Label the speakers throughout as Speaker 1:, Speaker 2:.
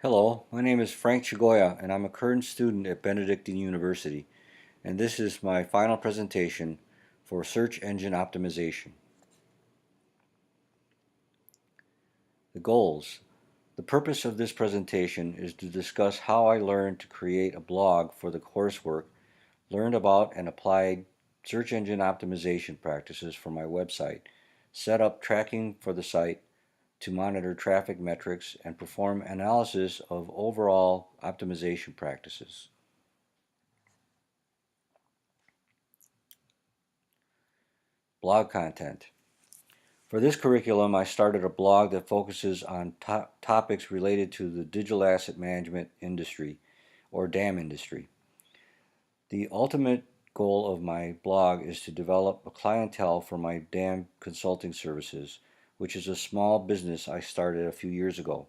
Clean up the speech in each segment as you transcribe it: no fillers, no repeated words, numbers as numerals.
Speaker 1: Hello, my name is Frank Chagoya and I'm a current student at Benedictine University, and this is my final presentation for search engine optimization. The goals. The purpose of this presentation is to discuss how I learned to create a blog for the coursework, learned about and applied search engine optimization practices for my website, set up tracking for the site to monitor traffic metrics, and perform analysis of overall optimization practices. Blog content. For this curriculum, I started a blog that focuses on topics related to the digital asset management industry, or DAM industry. The ultimate goal of my blog is to develop a clientele for my DAM consulting services, which is a small business I started a few years ago.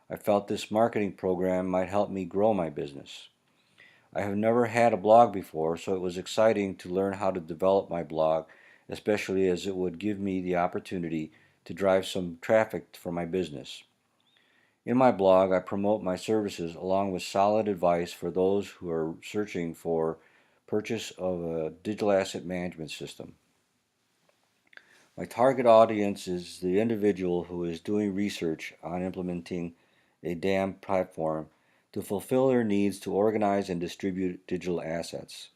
Speaker 1: I felt this marketing program might help me grow my business. I have never had a blog before, so it was exciting to learn how to develop my blog, especially as it would give me the opportunity to drive some traffic for my business. In my blog, I promote my services along with solid advice for those who are searching for purchase of a digital asset management system. My target audience is the individual who is doing research on implementing a DAM platform to fulfill their needs to organize and distribute digital assets.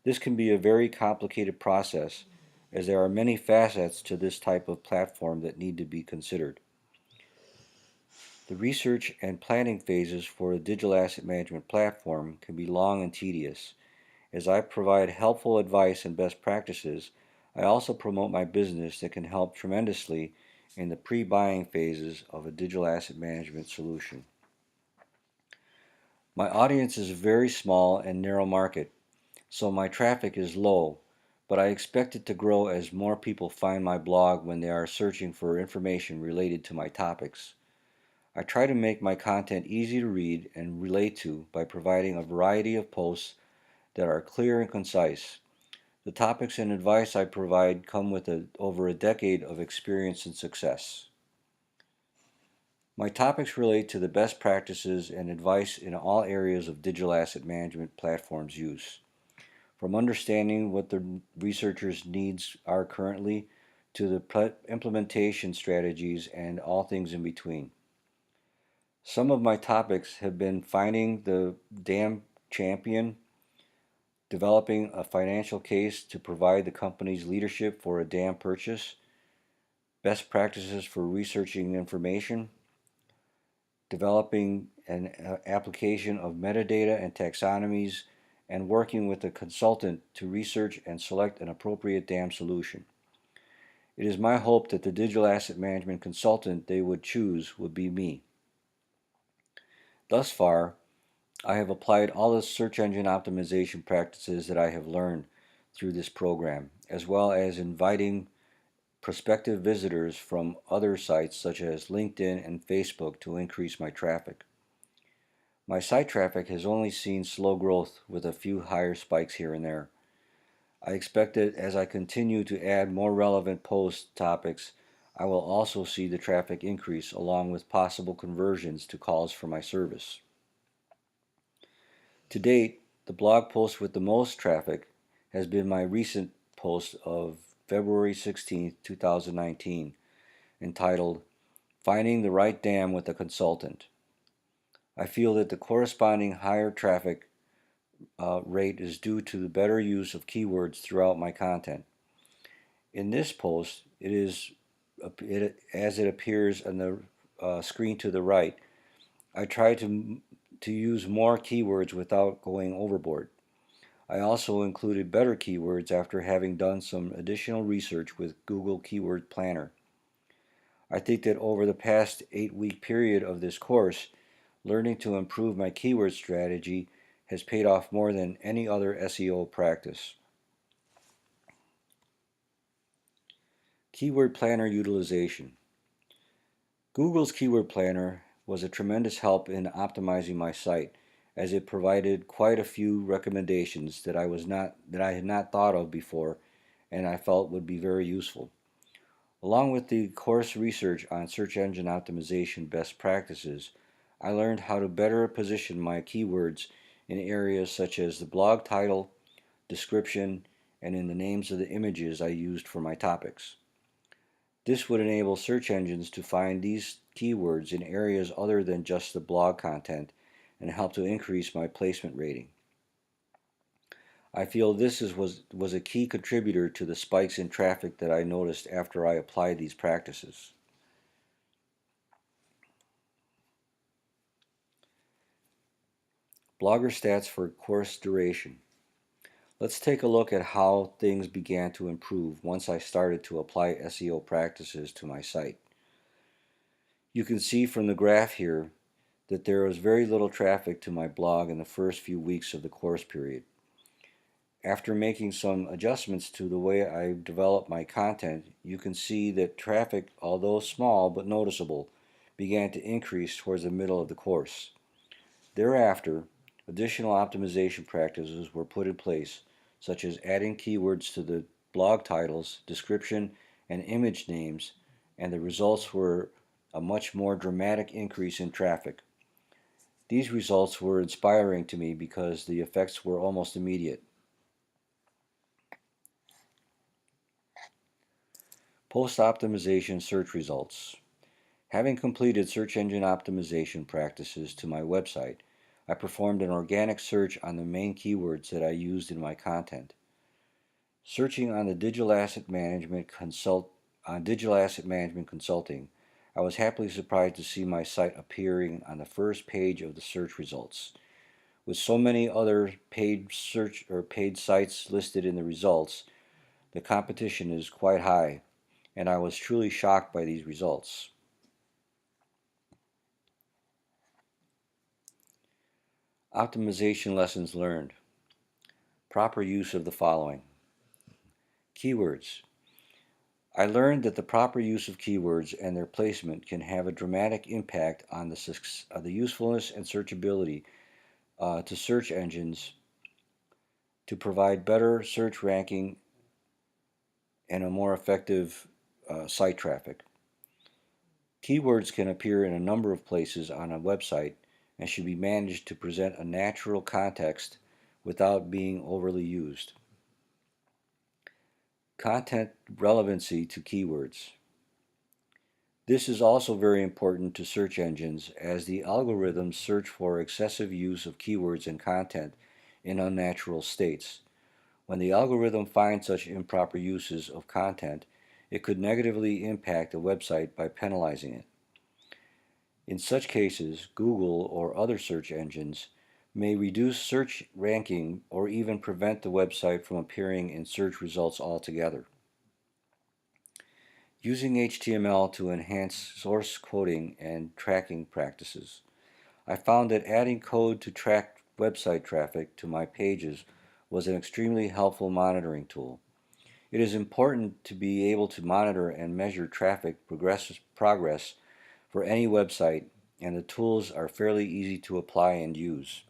Speaker 1: This can be a very complicated process as there are many facets to this type of platform that need to be considered. The research and planning phases for a digital asset management platform can be long and tedious. As I provide helpful advice and best practices, I also promote my business that can help tremendously in the pre-buying phases of a digital asset management solution. My audience is a very small and narrow market, so my traffic is low, but I expect it to grow as more people find my blog when they are searching for information related to my topics. I try to make my content easy to read and relate to by providing a variety of posts that are clear and concise. The topics and advice I provide come with over a decade of experience and success. My topics relate to the best practices and advice in all areas of digital asset management platforms use, from understanding what the researchers' needs are currently to the implementation strategies and all things in between. Some of my topics have been finding the DAM champion, developing a financial case to provide the company's leadership for a DAM purchase, best practices for researching information, developing an application of metadata and taxonomies, and working with a consultant to research and select an appropriate DAM solution. It is my hope that the digital asset management consultant they would choose would be me. Thus far, I have applied all the search engine optimization practices that I have learned through this program, as well as inviting prospective visitors from other sites such as LinkedIn and Facebook to increase my traffic. My site traffic has only seen slow growth with a few higher spikes here and there. I expect that as I continue to add more relevant post topics, I will also see the traffic increase along with possible conversions to calls for my service. To date, the blog post with the most traffic has been my recent post of February 16, 2019, entitled Finding the Right Dam with a Consultant. I feel that the corresponding higher traffic rate is due to the better use of keywords throughout my content. In this post, as it appears on the screen to the right, I try to use more keywords without going overboard. I also included better keywords after having done some additional research with Google Keyword Planner. I think that over the past 8-week period of this course, learning to improve my keyword strategy has paid off more than any other SEO practice. Keyword Planner utilization. Google's Keyword Planner was a tremendous help in optimizing my site, as it provided quite a few recommendations that I had not thought of before and I felt would be very useful. Along with the course research on search engine optimization best practices, I learned how to better position my keywords in areas such as the blog title, description, and in the names of the images I used for my topics. This would enable search engines to find these keywords in areas other than just the blog content and help to increase my placement rating. I feel was a key contributor to the spikes in traffic that I noticed after I applied these practices. Blogger stats for course duration. Let's take a look at how things began to improve once I started to apply SEO practices to my site. You can see from the graph here that there was very little traffic to my blog in the first few weeks of the course period. After making some adjustments to the way I develop my content, you can see that traffic, although small but noticeable, began to increase towards the middle of the course. Thereafter, additional optimization practices were put in place, such as adding keywords to the blog titles, description, and image names, and the results were a much more dramatic increase in traffic. These results were inspiring to me because the effects were almost immediate. Post-optimization search results. Having completed search engine optimization practices to my website, I performed an organic search on the main keywords that I used in my content. Searching on the digital asset management consulting, I was happily surprised to see my site appearing on the first page of the search results. With so many other paid sites listed in the results, the competition is quite high, and I was truly shocked by these results. Optimization lessons learned. Proper use of the following. Keywords. I learned that the proper use of keywords and their placement can have a dramatic impact on the usefulness and searchability to search engines to provide better search ranking and a more effective site traffic. Keywords can appear in a number of places on a website and should be managed to present a natural context without being overly used. Content relevancy to keywords. This is also very important to search engines as the algorithms search for excessive use of keywords and content in unnatural states. When the algorithm finds such improper uses of content, it could negatively impact a website by penalizing it. In such cases, Google or other search engines may reduce search ranking or even prevent the website from appearing in search results altogether. Using HTML to enhance source coding and tracking practices. I found that adding code to track website traffic to my pages was an extremely helpful monitoring tool. It is important to be able to monitor and measure traffic progress for any website, and the tools are fairly easy to apply and use.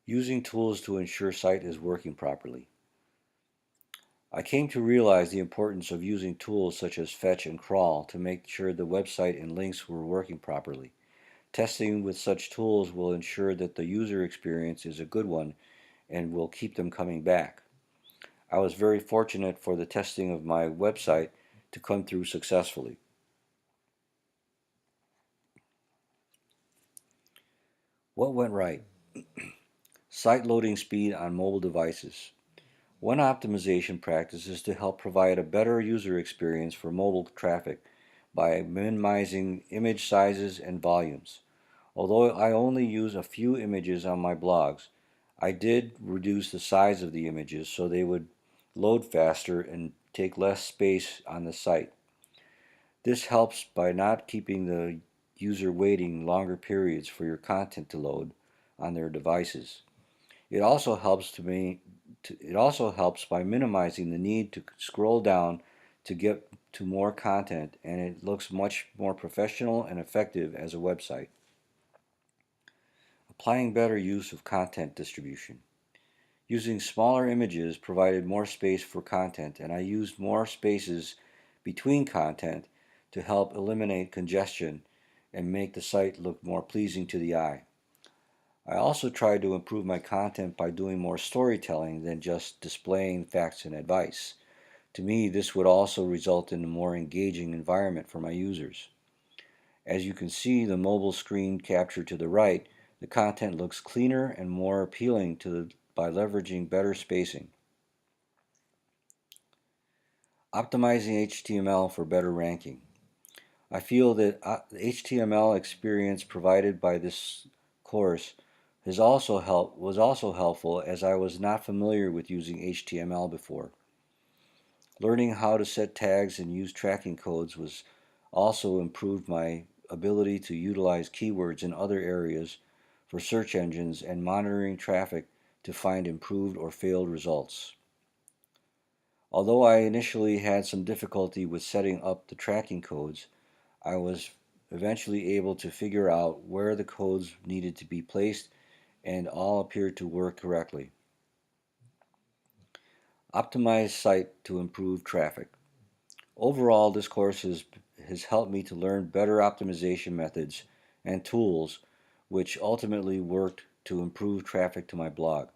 Speaker 1: Using tools to ensure site is working properly. I came to realize the importance of using tools such as fetch and crawl to make sure the website and links were working properly. Testing with such tools will ensure that the user experience is a good one and will keep them coming back. I was very fortunate for the testing of my website to come through successfully. What went right? Site loading speed on mobile devices. One optimization practice is to help provide a better user experience for mobile traffic by minimizing image sizes and volumes. Although I only use a few images on my blogs, I did reduce the size of the images so they would load faster and take less space on the site. This helps by not keeping the user waiting longer periods for your content to load on their devices. It also helps by minimizing the need to scroll down to get to more content, and it looks much more professional and effective as a website. Applying better use of content distribution. Using smaller images provided more space for content, and I used more spaces between content to help eliminate congestion and make the site look more pleasing to the eye. I also try to improve my content by doing more storytelling than just displaying facts and advice. To me, this would also result in a more engaging environment for my users. As you can see the mobile screen capture to the right, the content looks cleaner and more appealing by leveraging better spacing. Optimizing HTML for better ranking. I feel that the HTML experience provided by this course was also helpful as I was not familiar with using HTML before. Learning how to set tags and use tracking codes was also improved my ability to utilize keywords in other areas for search engines and monitoring traffic to find improved or failed results. Although I initially had some difficulty with setting up the tracking codes, I was eventually able to figure out where the codes needed to be placed and all appeared to work correctly. Optimize site to improve traffic. Overall, this course has helped me to learn better optimization methods and tools which ultimately worked to improve traffic to my blog.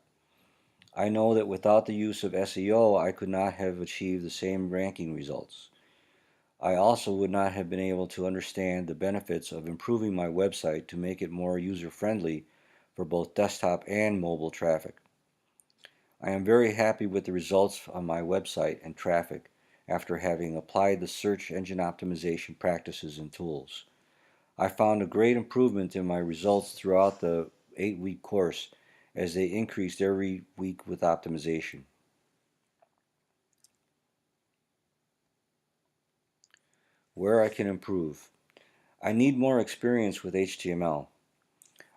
Speaker 1: I know that without the use of SEO, I could not have achieved the same ranking results. I also would not have been able to understand the benefits of improving my website to make it more user-friendly for both desktop and mobile traffic. I am very happy with the results on my website and traffic after having applied the search engine optimization practices and tools. I found a great improvement in my results throughout the 8-week course as they increased every week with optimization. Where I can improve. I need more experience with HTML.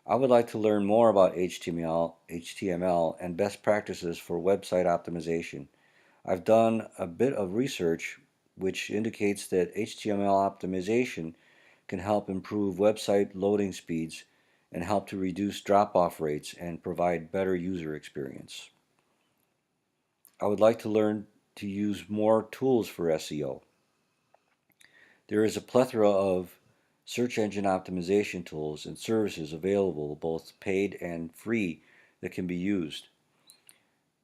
Speaker 1: I would like to learn more about HTML and best practices for website optimization. I've done a bit of research which indicates that HTML optimization can help improve website loading speeds and help to reduce drop-off rates and provide better user experience. I would like to learn to use more tools for SEO. There is a plethora of search engine optimization tools and services available, both paid and free, that can be used.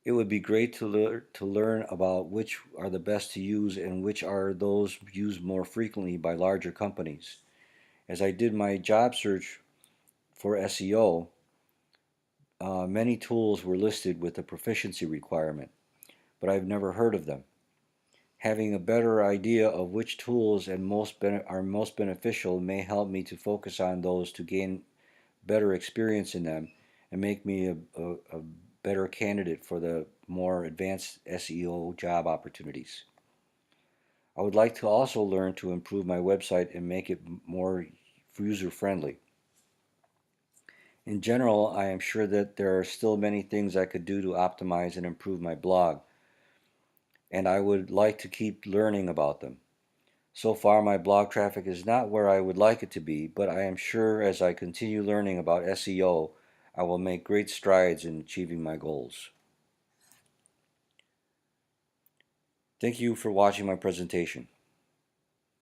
Speaker 1: It would be great to learn about which are the best to use and which are those used more frequently by larger companies. As I did my job search for SEO, many tools were listed with a proficiency requirement, but I've never heard of them. Having a better idea of which tools are most beneficial may help me to focus on those to gain better experience in them and make me a better candidate for the more advanced SEO job opportunities. I would like to also learn to improve my website and make it more user-friendly. In general, I am sure that there are still many things I could do to optimize and improve my blog, and I would like to keep learning about them. So far, my blog traffic is not where I would like it to be, but I am sure as I continue learning about SEO, I will make great strides in achieving my goals. Thank you for watching my presentation.